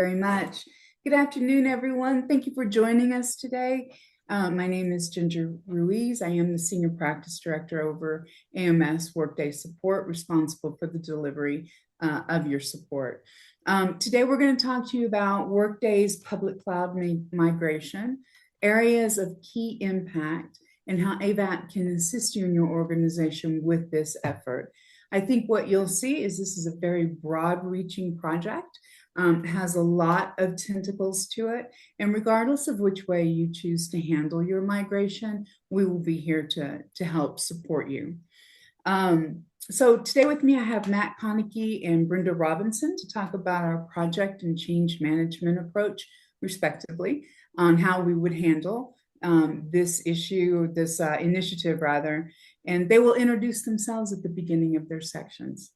Very much. Good afternoon, everyone. Thank you for joining us today. My name is Ginger Ruiz. I am the Senior Practice Director over AMS Workday Support, responsible for the delivery of your support. Today, we're going to talk to you about Workday's public cloud migration, areas of key impact, and how Avaap can assist you in your organization with this effort. I think what you'll see is this is a very broad-reaching project. Has a lot of tentacles to it. And regardless of which way you choose to handle your migration, we will be here to help support you. So today with me, I have Matt Konecki and Brenda Robinson to talk about our project and change management approach, respectively, on how we would handle this issue, this initiative rather, and they will introduce themselves at the beginning of their sections.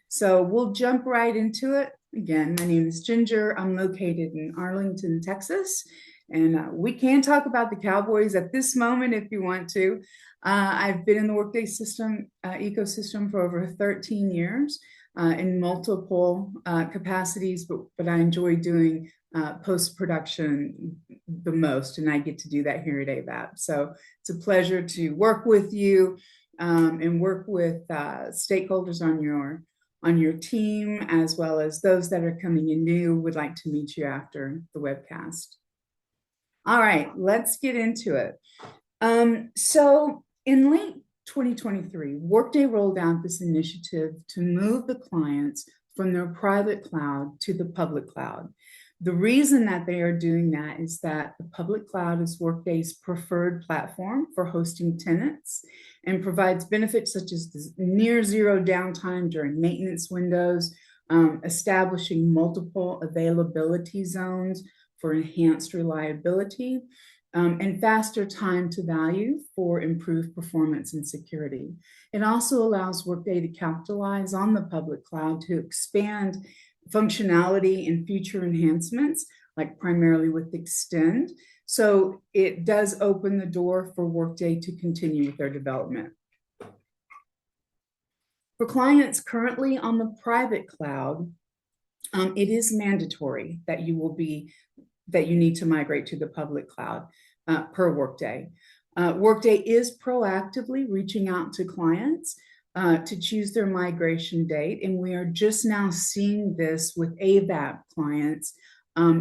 So we'll jump right into it. Again, my name is Ginger. I'm located in Arlington, Texas, and we can talk about the Cowboys at this moment if you want to. I've been in the Workday system ecosystem for over 13 years in multiple capacities, but I enjoy doing post-production the most, and I get to do that here at Avaap. So it's a pleasure to work with you and work with stakeholders on your team, as well as those that are coming in new, would like to meet you after the webcast. All right, let's get into it. So in late 2023, Workday rolled out this initiative to move the clients from their private cloud to the public cloud. The reason that they are doing that is that the public cloud is Workday's preferred platform for hosting tenants and provides benefits such as near zero downtime during maintenance windows, establishing multiple availability zones for enhanced reliability, and faster time to value for improved performance and security. It also allows Workday to capitalize on the public cloud to expand functionality and feature enhancements, like primarily with Extend. So it does open the door for Workday to continue with their development. For clients currently on the private cloud, it is mandatory that you need to migrate to the public cloud per Workday. Workday is proactively reaching out to clients to choose their migration date. And we are just now seeing this with Avaap clients.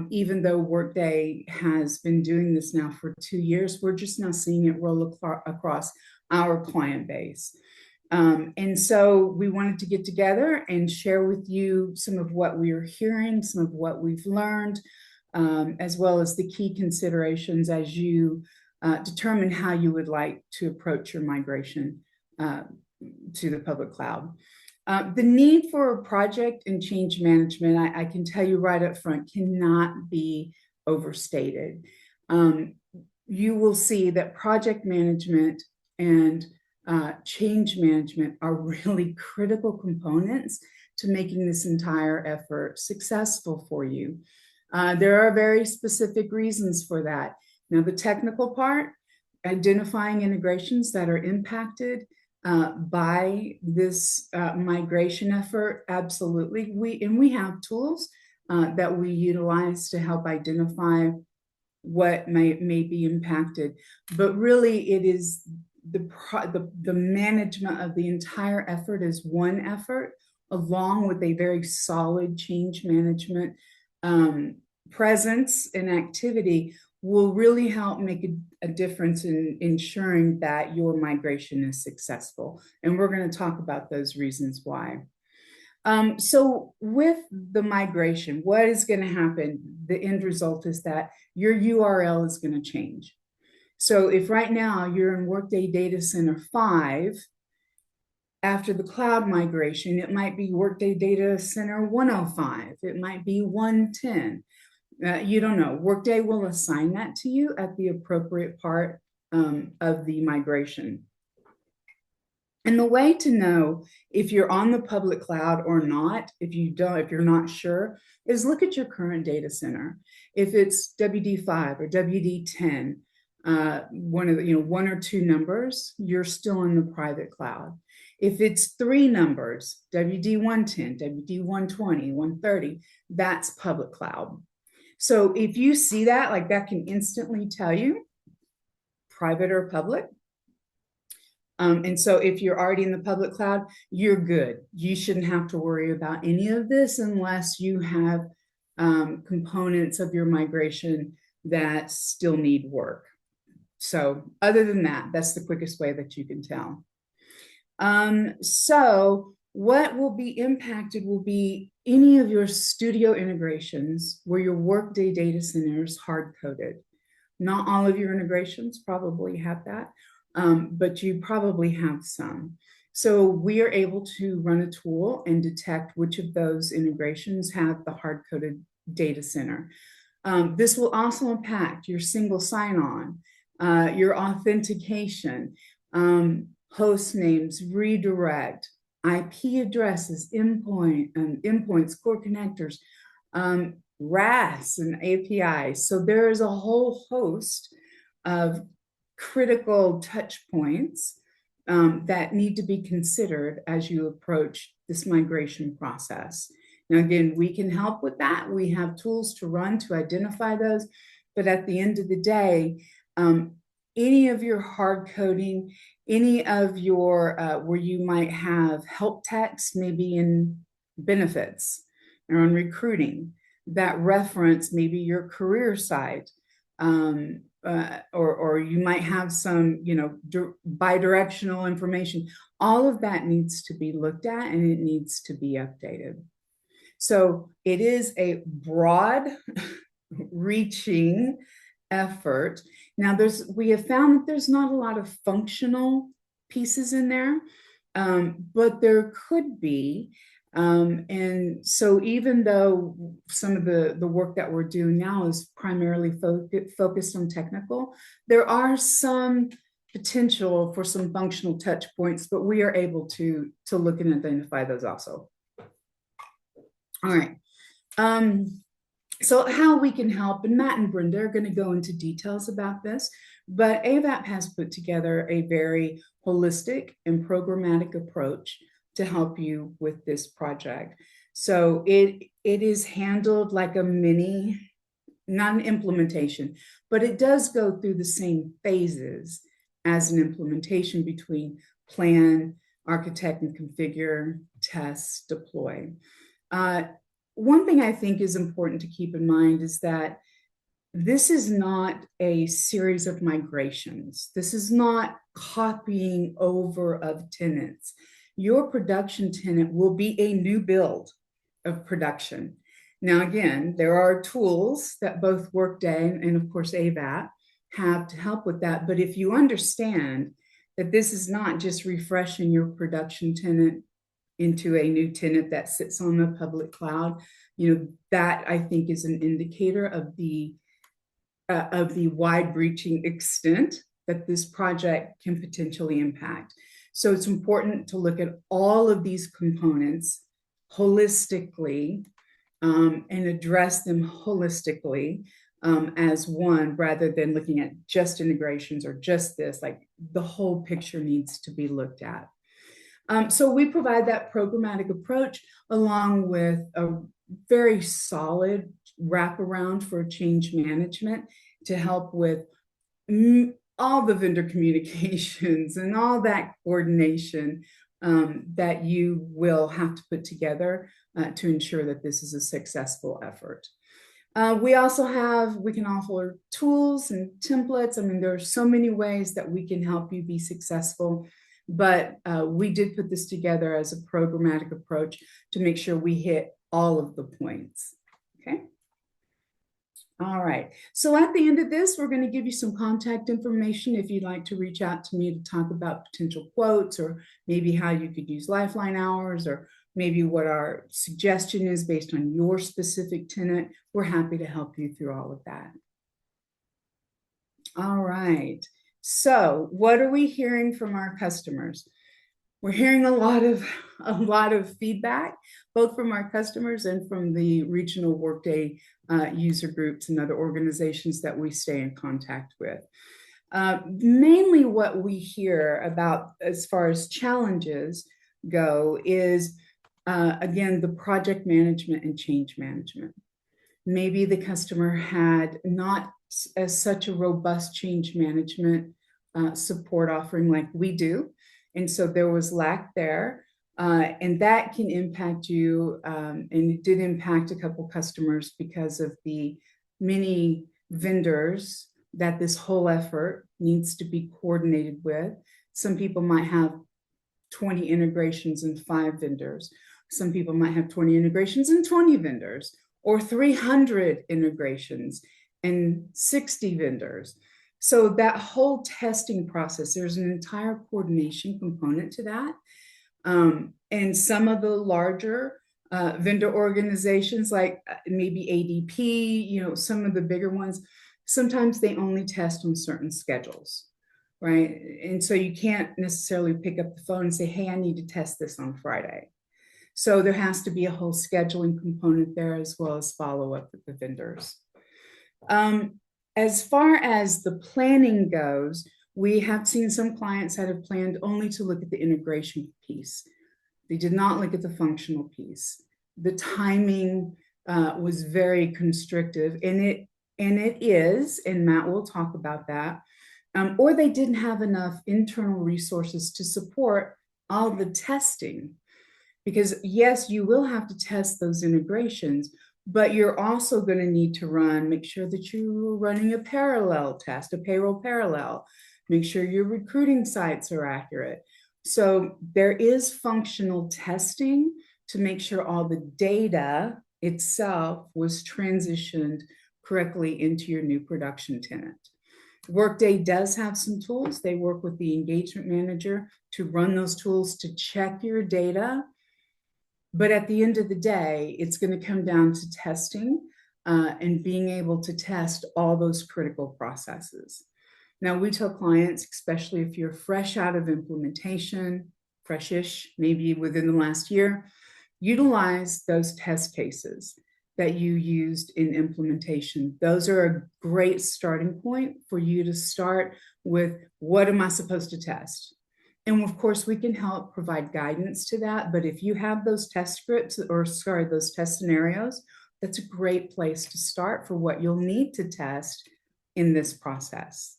Even though Workday has been doing this now for 2 years, we're just now seeing it roll across our client base. And so we wanted to get together and share with you some of what we are hearing, some of what we've learned, as well as the key considerations as you determine how you would like to approach your migration to the public cloud. The need for project and change management, I can tell you right up front, cannot be overstated. You will see that project management and change management are really critical components to making this entire effort successful for you. There are very specific reasons for that. Now, the technical part, identifying integrations that are impacted by this migration effort, absolutely. We have tools that we utilize to help identify what may be impacted, but really it is the management of the entire effort is one effort, along with a very solid change management presence and activity will really help make a difference in ensuring that your migration is successful. And we're going to talk about those reasons why. So with the migration, what is going to happen? The end result is that your URL is going to change. So if right now you're in Workday Data Center 5, after the cloud migration, it might be Workday Data Center 105. It might be 110. You don't know. Workday will assign that to you at the appropriate part of the migration. And the way to know if you're on the public cloud or not, if you're not sure, is look at your current data center. If it's WD5 or WD10, one or two numbers, you're still in the private cloud. If it's three numbers, WD 110, WD 120, 130, that's public cloud. So if you see that, like that can instantly tell you private or public. And so if you're already in the public cloud, you're good. You shouldn't have to worry about any of this unless you have components of your migration that still need work. So other than that, that's the quickest way that you can tell. So what will be impacted will be any of your studio integrations where your Workday data center is hard-coded. Not all of your integrations probably have that, but you probably have some. So we are able to run a tool and detect which of those integrations have the hard-coded data center. This will also impact your single sign-on, your authentication, host names, redirect, IP addresses, endpoints, core connectors, RAS and APIs. So there is a whole host of critical touch points that need to be considered as you approach this migration process. Now, again, we can help with that. We have tools to run to identify those. But at the end of the day, any of your hard coding, any of your where you might have help text, maybe in benefits or on recruiting, that reference maybe your career site, or you might have some, bidirectional information. All of that needs to be looked at and it needs to be updated. So it is a broad reaching effort. Now we have found that there's not a lot of functional pieces in there, but there could be. And so even though some of the work that we're doing now is primarily focused on technical, there are some potential for some functional touch points, but we are able to look and identify those also. All right. So how we can help, and Matt and Brenda are going to go into details about this, but Avaap has put together a very holistic and programmatic approach to help you with this project. So it is handled like a mini, not an implementation, but it does go through the same phases as an implementation between plan, architect and configure, test, deploy. One thing I think is important to keep in mind is that this is not a series of migrations. This is not copying over of tenants. Your production tenant will be a new build of production. Now, again, there are tools that both Workday and of course Avaap have to help with that. But if you understand that this is not just refreshing your production tenant into a new tenant that sits on the public cloud, that I think is an indicator of the wide-reaching extent that this project can potentially impact. So it's important to look at all of these components holistically and address them holistically as one, rather than looking at just integrations or just this. Like the whole picture needs to be looked at. So we provide that programmatic approach along with a very solid wraparound for change management to help with all the vendor communications and all that coordination that you will have to put together to ensure that this is a successful effort. We can offer tools and templates. I mean, there are so many ways that we can help you be successful. But we did put this together as a programmatic approach to make sure we hit all of the points. Okay. All right. So at the end of this, we're going to give you some contact information if you'd like to reach out to me to talk about potential quotes, or maybe how you could use Lifeline hours, or maybe what our suggestion is based on your specific tenant. We're happy to help you through all of that. All right. So what are we hearing from our customers? We're hearing a lot of feedback, both from our customers and from the regional Workday user groups and other organizations that we stay in contact with. Mainly what we hear about as far as challenges go is, again, the project management and change management. Maybe the customer had not as such a robust change management support offering like we do. And so there was lack there. And that can impact you. And it did impact a couple customers because of the many vendors that this whole effort needs to be coordinated with. Some people might have 20 integrations and 5 vendors. Some people might have 20 integrations and 20 vendors, or 300 integrations and 60 vendors. So that whole testing process, there's an entire coordination component to that. And some of the larger vendor organizations, like maybe ADP, some of the bigger ones, sometimes they only test on certain schedules, right? And so you can't necessarily pick up the phone and say, hey, I need to test this on Friday. So there has to be a whole scheduling component there, as well as follow up with the vendors. As far as the planning goes, we have seen some clients that have planned only to look at the integration piece. They did not look at the functional piece. The timing was very constrictive, and it is, and Matt will talk about that. Or they didn't have enough internal resources to support all the testing. Because yes, you will have to test those integrations, but you're also going to need to make sure that you're running a parallel test, a payroll parallel, make sure your recruiting sites are accurate. So there is functional testing to make sure all the data itself was transitioned correctly into your new production tenant. Workday does have some tools. They work with the engagement manager to run those tools to check your data. But at the end of the day, it's going to come down to testing and being able to test all those critical processes. Now, we tell clients, especially if you're fresh out of implementation, freshish, maybe within the last year, utilize those test cases that you used in implementation. Those are a great starting point for you to start with, what am I supposed to test? And of course, we can help provide guidance to that. But if you have those test scripts, or sorry, those test scenarios, that's a great place to start for what you'll need to test in this process.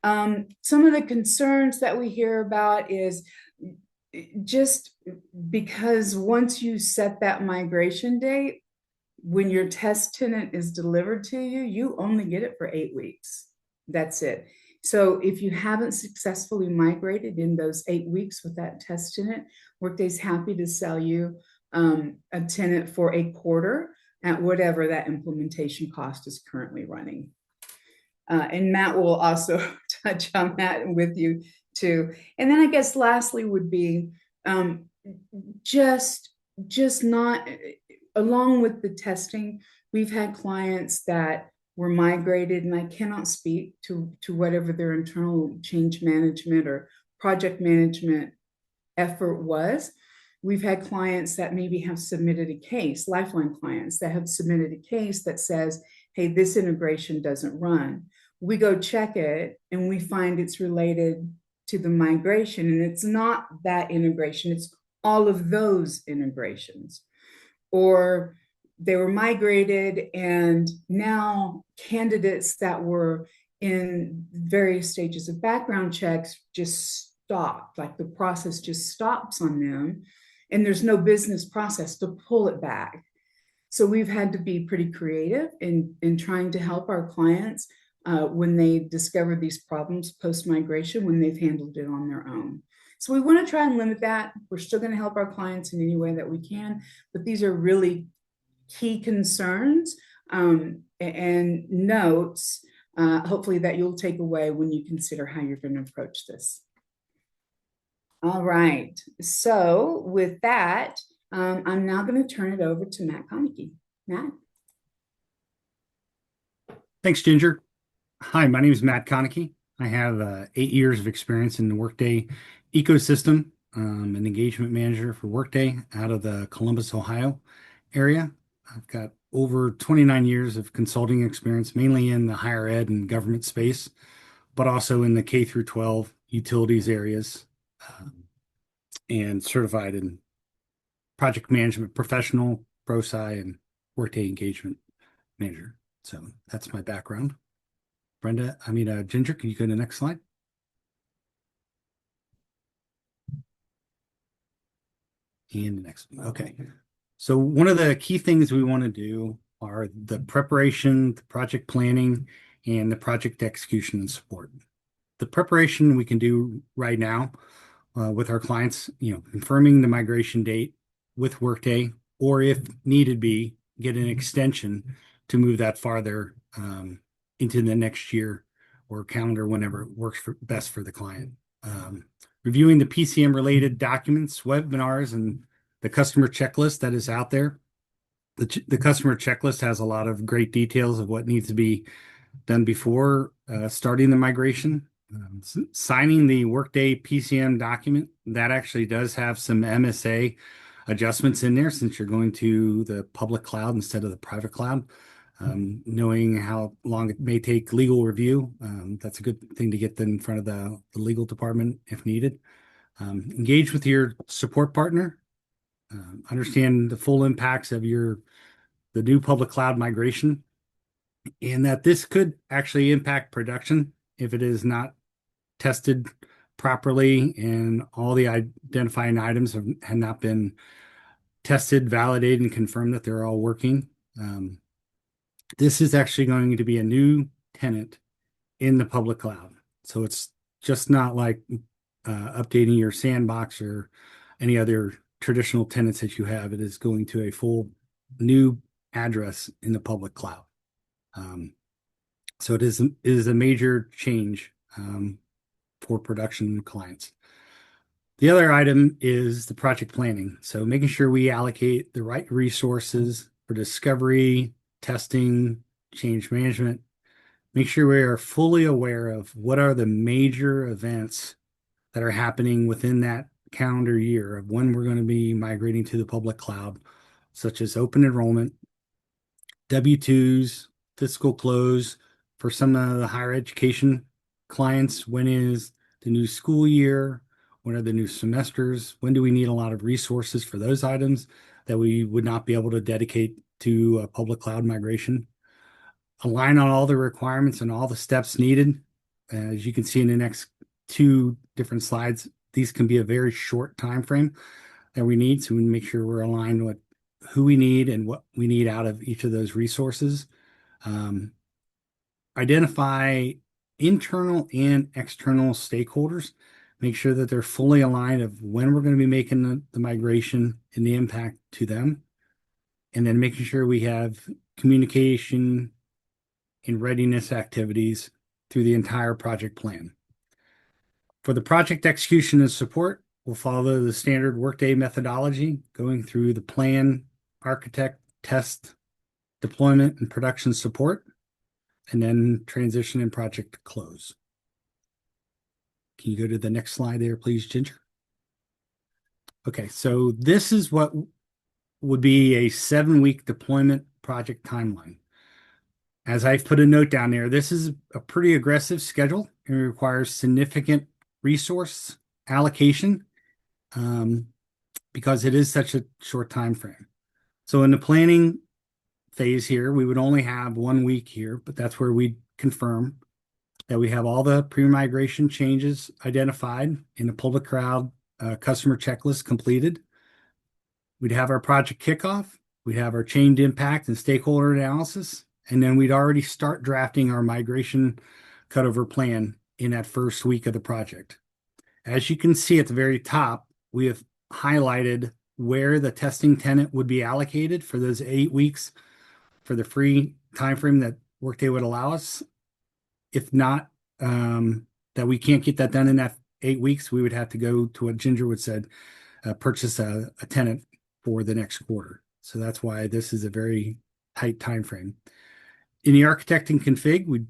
Some of the concerns that we hear about is just because once you set that migration date, when your test tenant is delivered to you, you only get it for 8 weeks. That's it. So if you haven't successfully migrated in those 8 weeks with that test tenant, Workday's happy to sell you a tenant for a quarter at whatever that implementation cost is currently running. And Matt will also touch on that with you too. And then I guess lastly would be just not, along with the testing, we've had clients that were migrated, and I cannot speak to whatever their internal change management or project management effort was. We've had clients that maybe have submitted a case, lifeline clients that have submitted a case that says, hey, this integration doesn't run. We go check it and we find it's related to the migration, and it's not that integration, it's all of those integrations. Or they were migrated, and now candidates that were in various stages of background checks just stopped, like the process just stops on them, and there's no business process to pull it back. So we've had to be pretty creative in trying to help our clients when they discover these problems post-migration, when they've handled it on their own. So we want to try and limit that. We're still going to help our clients in any way that we can, but these are really key concerns and notes, hopefully, that you'll take away when you consider how you're going to approach this. All right. So with that, I'm now going to turn it over to Matt Konecki. Matt? Thanks, Ginger. Hi, my name is Matt Konecki. I have 8 years of experience in the Workday ecosystem. I'm an engagement manager for Workday out of the Columbus, Ohio area. I've got over 29 years of consulting experience, mainly in the higher ed and government space. but also in the K through 12 utilities areas, um, and certified in project management professional, ProSci, and Workday engagement manager. So that's my background. Ginger, can you go to the next slide? And the next one. Okay. So one of the key things we want to do are the preparation, the project planning, and the project execution and support. The preparation we can do right now with our clients, confirming the migration date with Workday, or if needed be, get an extension to move that farther into the next year or calendar whenever it works best for the client. Reviewing the PCM related documents, webinars, and the customer checklist that is out there. The customer checklist has a lot of great details of what needs to be done before starting the migration. Signing the Workday PCM document, that actually does have some MSA adjustments in there since you're going to the public cloud instead of the private cloud. Knowing how long it may take legal review, that's a good thing to get in front of the legal department if needed. Engage with your support partner. Understand the full impacts of the new public cloud migration, and that this could actually impact production if it is not tested properly and all the identifying items had not been tested, validated, and confirmed that they're all working. This is actually going to be a new tenant in the public cloud. So it's just not like updating your sandbox or any other traditional tenants that you have. It is going to a full new address in the public cloud. So it is a major change for production clients. The other item is the project planning. So making sure we allocate the right resources for discovery, testing, change management. Make sure we are fully aware of what are the major events that are happening within that calendar year of when we're going to be migrating to the public cloud, such as open enrollment, W-2s, fiscal close for some of the higher education clients. When is the new school year? When are the new semesters? When do we need a lot of resources for those items that we would not be able to dedicate to a public cloud migration? Align on all the requirements and all the steps needed. As you can see in the next two different slides, these can be a very short time frame that we need, so we make sure we're aligned with who we need and what we need out of each of those resources. Identify internal and external stakeholders. Make sure that they're fully aligned of when we're going to be making the migration and the impact to them. And then making sure we have communication and readiness activities through the entire project plan. For the project execution and support, we'll follow the standard Workday methodology, going through the plan, architect, test, deployment, and production support, and then transition and project close. Can you go to the next slide there, please, Ginger? Okay, so this is what would be a 7-week deployment project timeline. As I've put a note down there, this is a pretty aggressive schedule and requires significant resource allocation because it is such a short time frame. So in the planning phase here, we would only have 1 week here, but that's where we confirm that we have all the pre-migration changes identified in the public cloud customer checklist completed. We'd have our project kickoff. We'd have our chained impact and stakeholder analysis. And then we'd already start drafting our migration cutover plan in that first week of the project. As you can see at the very top, we have highlighted where the testing tenant would be allocated for those 8 weeks for the free timeframe that Workday would allow us. If not, that we can't get that done in that 8 weeks, we would have to go to what Ginger would said, purchase a tenant for the next quarter. So that's why this is a very tight time frame. In the architect and config, we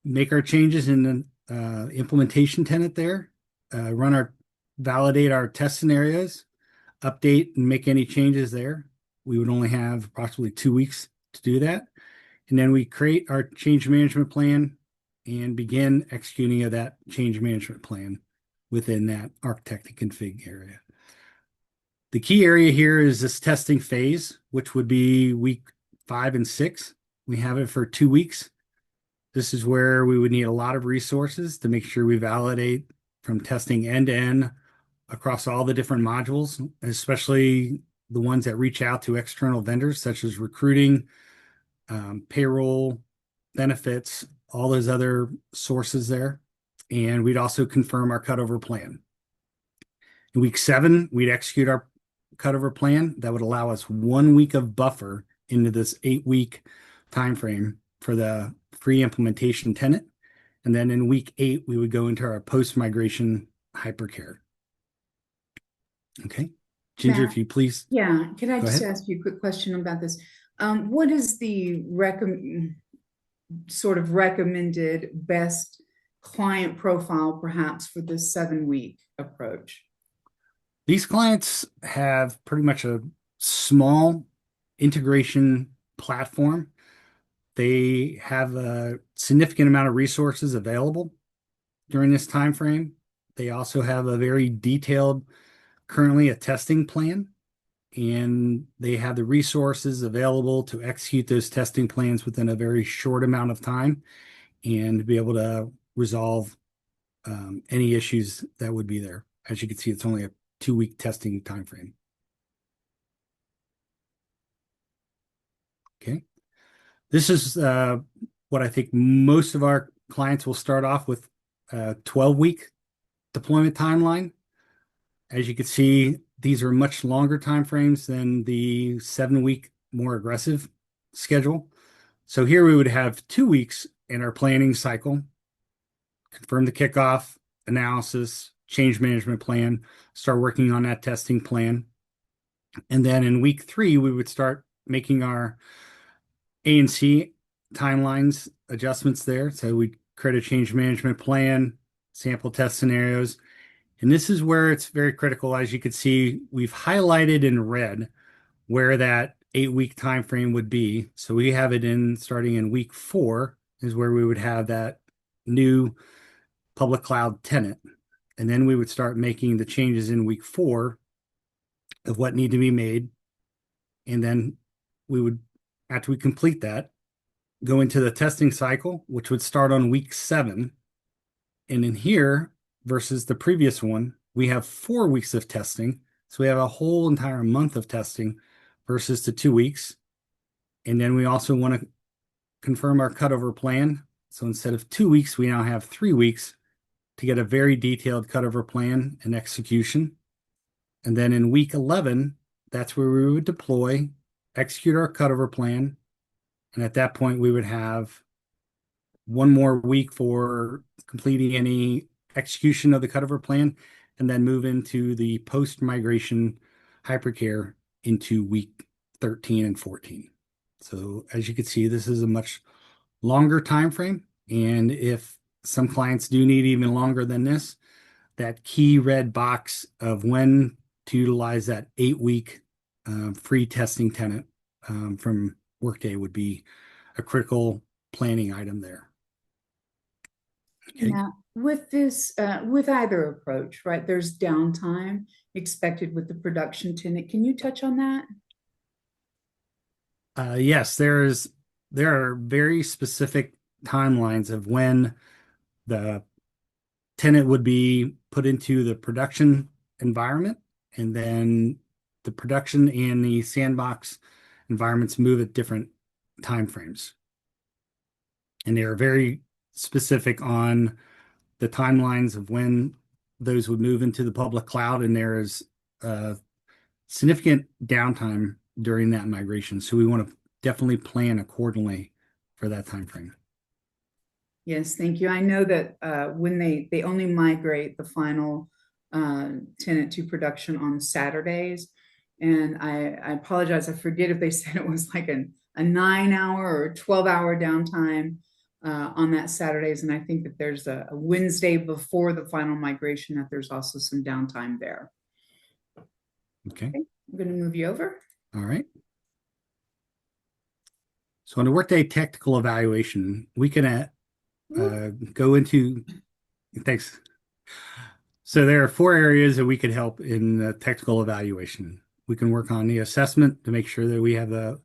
make our changes in the implementation tenant there, validate our test scenarios, update and make any changes there. We would only have approximately 2 weeks to do that. And then we create our change management plan, and begin executing of that change management plan within that architect and config area. The key area here is this testing phase, which would be week 5 and 6. We have it for 2 weeks. This is where we would need a lot of resources to make sure we validate from testing end to end across all the different modules, especially the ones that reach out to external vendors such as recruiting, payroll, benefits, all those other sources there. And we'd also confirm our cutover plan. In week 7, we'd execute our cutover plan that would allow us 1 week of buffer into this 8-week time frame for the free implementation tenant. And then in week 8, we would go into our post-migration hypercare. Okay. Ginger, Matt, if you please. yeah, can I Go just ahead. ask you a quick question about this? What is the sort of recommended best client profile perhaps for this 7-week approach? These clients have pretty much a small integration platform. They have a significant amount of resources available during this time frame. They also have a very detailed, currently a testing plan, and they have the resources available to execute those testing plans within a very short amount of time and be able to resolve any issues that would be there. As you can see, it's only a 2-week testing time frame. Okay. This is what I think most of our clients will start off with a 12-week deployment timeline. As you can see, these are much longer time frames than the 7-week more aggressive schedule. So here we would have 2 weeks in our planning cycle, confirm the kickoff, analysis, change management plan, start working on that testing plan. And then in week 3, we would start making our A&C timelines adjustments there. So we create a change management plan, sample test scenarios. And this is where it's very critical. As you can see, we've highlighted in red where that 8-week time frame would be. So we have it in starting in week 4 is where we would have that new public cloud tenant. And then we would start making the changes in week 4 of what need to be made. And then we would, after we complete that, go into the testing cycle, which would start on week 7. And in here, versus the previous one, we have 4 weeks of testing. So we have a whole entire month of testing versus the 2 weeks. And then we also want to confirm our cutover plan. So instead of 2 weeks, we now have 3 weeks to get a very detailed cutover plan and execution. And then in week 11, that's where we would deploy, execute our cutover plan. And at that point, we would have 1 more week for completing any execution of the cutover plan, and then move into the post-migration hypercare into week 13 and 14. So as you can see, this is a much longer time frame. And if some clients do need even longer than this, that key red box of when to utilize that 8-week free testing tenant from Workday would be a critical planning item there. Okay. Now, with this, with either approach, right, there's downtime expected with the production tenant. Can you touch on that? Yes, there are very specific timelines of when the tenant would be put into the production environment, and then the production and the sandbox environments move at different time frames. And they are very specific on the timelines of when those would move into the public cloud, and there is significant downtime during that migration. So we want to definitely plan accordingly for that time frame. Yes, thank you. I know that when they only migrate the final tenant to production on Saturdays, and I apologize, I forget if they said it was like a 9-hour or 12-hour downtime on that Saturdays, and I think that there's a Wednesday before the final migration that there's also some downtime there. Okay. Okay, I'm going to move you over. All right. So on the Workday technical evaluation, we can go into, thanks. So there are four areas that we could help in the technical evaluation. We can work on the assessment to make sure that we have the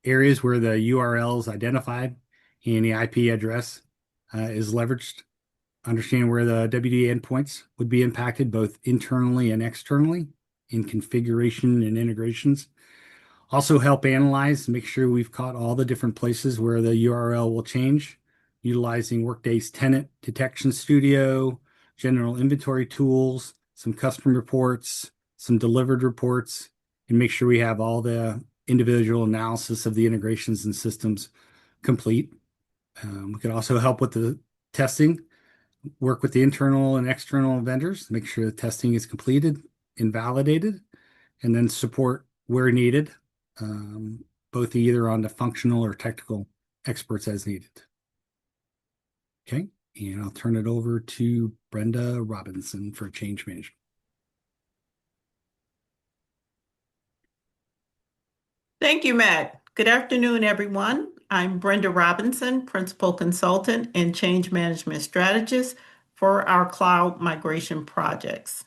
areas where the URL is identified and the IP address is leveraged. Understand where the WD endpoints would be impacted both internally and externally in configuration and integrations. Also help analyze, make sure we've caught all the different places where the URL will change, utilizing Workday's tenant detection studio, general inventory tools, some custom reports, some delivered reports, and make sure we have all the individual analysis of the integrations and systems complete. We could also help with the testing, work with the internal and external vendors, make sure the testing is completed and validated, and then support where needed, both either on the functional or technical experts as needed. Okay, and I'll turn it over to Brenda Robinson for change management. Thank you, Matt. Good afternoon, everyone. I'm Brenda Robinson, Principal Consultant and Change Management Strategist for our cloud migration projects.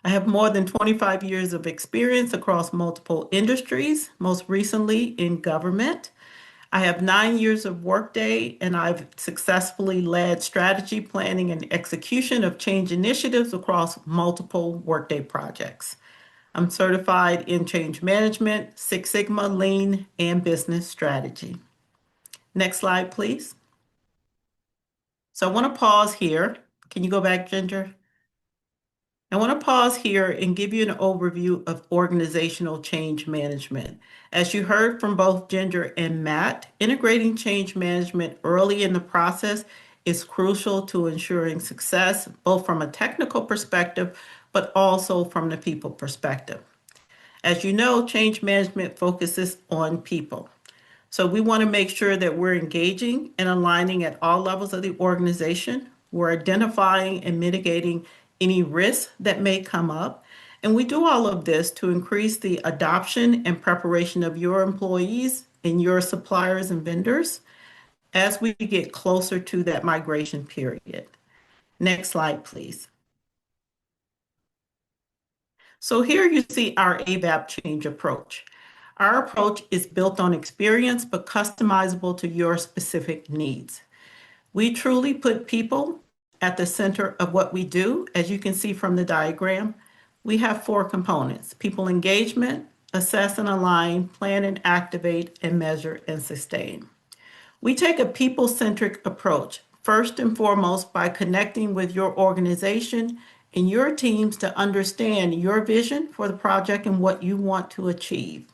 I have more than 25 years of experience across multiple industries, most recently in government. I have 9 years of Workday, and I've successfully led strategy planning and execution of change initiatives across multiple Workday projects. I'm certified in change management, Six Sigma, Lean, and business strategy. Next slide, please. So I want to pause here. Can you go back, Ginger? I want to pause here and give you an overview of organizational change management. As you heard from both Ginger and Matt, integrating change management early in the process is crucial to ensuring success, both from a technical perspective, but also from the people perspective. As you know, change management focuses on people. So we want to make sure that we're engaging and aligning at all levels of the organization. We're identifying and mitigating any risks that may come up. And we do all of this to increase the adoption and preparation of your employees and your suppliers and vendors as we get closer to that migration period. Next slide, please. So here you see our Avaap change approach. Our approach is built on experience, but customizable to your specific needs. We truly put people at the center of what we do. As you can see from the diagram, we have four components: people engagement, assess and align, plan and activate, and measure and sustain. We take a people-centric approach, first and foremost by connecting with your organization and your teams to understand your vision for the project and what you want to achieve.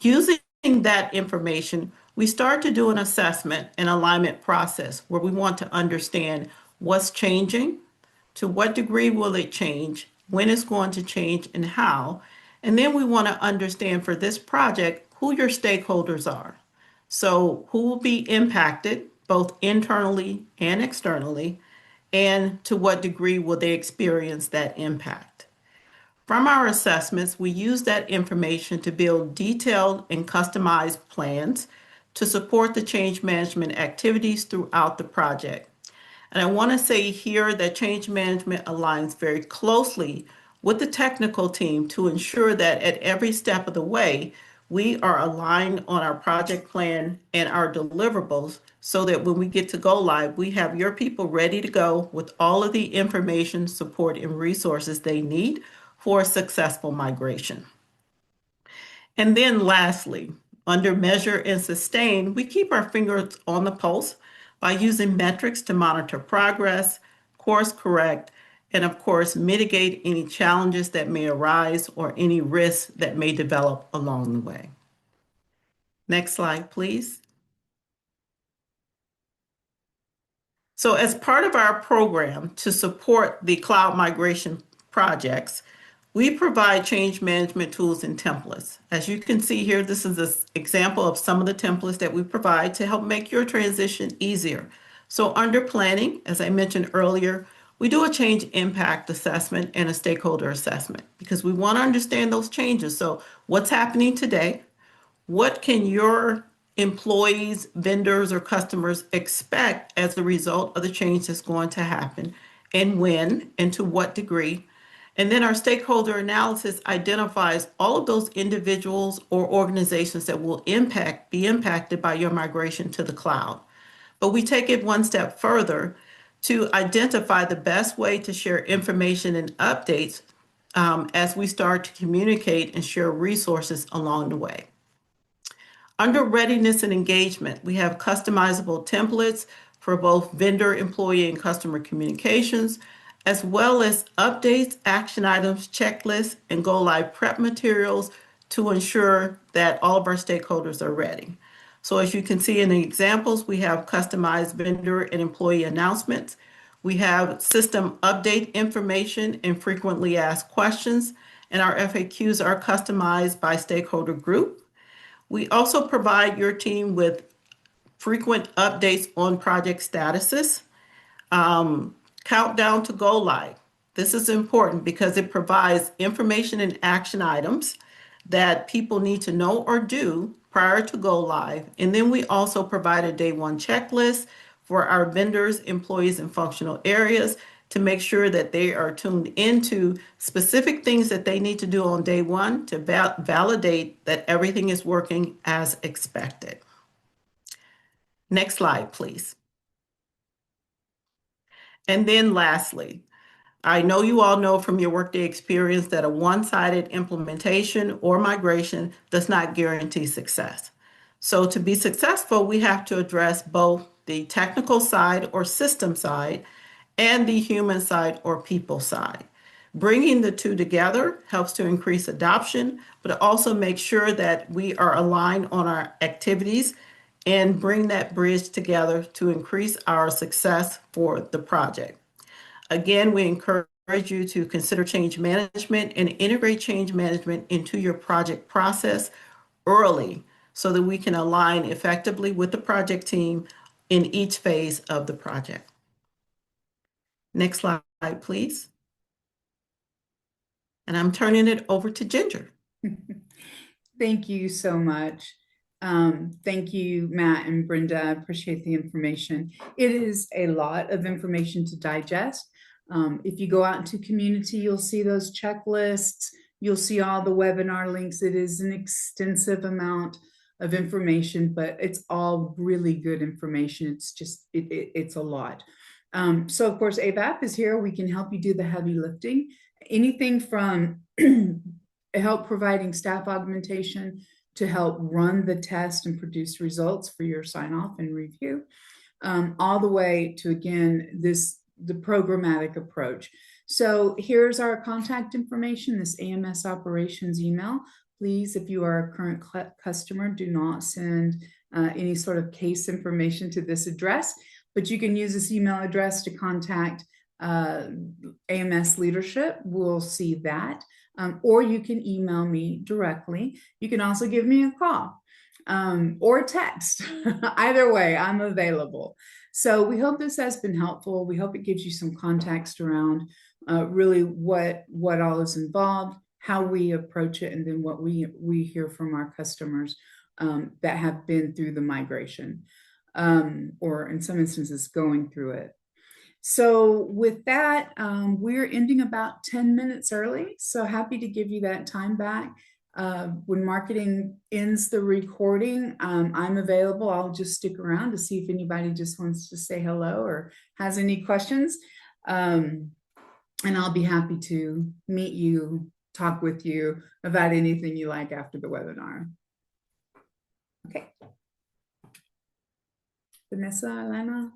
Using that information, we start to do an assessment and alignment process where we want to understand what's changing, to what degree will it change, when it's going to change, and how. And then we want to understand for this project who your stakeholders are. So who will be impacted both internally and externally, and to what degree will they experience that impact. From our assessments, we use that information to build detailed and customized plans to support the change management activities throughout the project. And I want to say here that change management aligns very closely with the technical team to ensure that at every step of the way, we are aligned on our project plan and our deliverables so that when we get to go live, we have your people ready to go with all of the information, support, and resources they need for a successful migration. And then lastly, under measure and sustain, we keep our fingers on the pulse by using metrics to monitor progress, course correct, and of course, mitigate any challenges that may arise or any risks that may develop along the way. Next slide, please. So as part of our program to support the cloud migration projects, we provide change management tools and templates. As you can see here, this is an example of some of the templates that we provide to help make your transition easier. So under planning, as I mentioned earlier, we do a change impact assessment and a stakeholder assessment because we want to understand those changes. So what's happening today? What can your employees, vendors, or customers expect as a result of the change that's going to happen, and when and to what degree. And then our stakeholder analysis identifies all of those individuals or organizations that will be impacted by your migration to the cloud. But we take it one step further to identify the best way to share information and updates as we start to communicate and share resources along the way. Under readiness and engagement, we have customizable templates for both vendor, employee, and customer communications, as well as updates, action items, checklists, and go live prep materials to ensure that all of our stakeholders are ready. So as you can see in the examples, we have customized vendor and employee announcements. We have system update information and frequently asked questions, and our FAQs are customized by stakeholder group. We also provide your team with frequent updates on project statuses. Countdown to go live. This is important because it provides information and action items that people need to know or do prior to go live. And then we also provide a day one checklist for our vendors, employees, and functional areas to make sure that they are tuned into specific things that they need to do on day one to validate that everything is working as expected. Next slide, please. And then lastly, I know you all know from your Workday experience that a one-sided implementation or migration does not guarantee success. So to be successful, we have to address both the technical side or system side and the human side or people side. Bringing the two together helps to increase adoption, but it also makes sure that we are aligned on our activities and bring that bridge together to increase our success for the project. Again, we encourage you to consider change management and integrate change management into your project process early so that we can align effectively with the project team in each phase of the project. Next slide, please. And I'm turning it over to Ginger. Thank you so much. Thank you, Matt and Brenda. I appreciate the information. It is a lot of information to digest. If you go out into community, you'll see those checklists. You'll see all the webinar links. It is an extensive amount of information, but it's all really good information. It's just, it's a lot. So of course, Avaap is here. We can help you do the heavy lifting. Anything from help providing staff augmentation to help run the test and produce results for your sign off and review, all the way to, again, the programmatic approach. So here's our contact information, this AMS operations email. Please, if you are a current customer, do not send any sort of case information to this address, but you can use this email address to contact AMS leadership. We'll see that. Or you can email me directly. You can also give me a call or text. Either way, I'm available. So we hope this has been helpful. We hope it gives you some context around really what all is involved, how we approach it, and then what we hear from our customers that have been through the migration, or in some instances going through it. So with that, we're ending about 10 minutes early. So happy to give you that time back. When marketing ends the recording, I'm available. I'll just stick around to see if anybody just wants to say hello or has any questions. And I'll be happy to meet you, talk with you about anything you like after the webinar. Okay. Vanessa, Alana?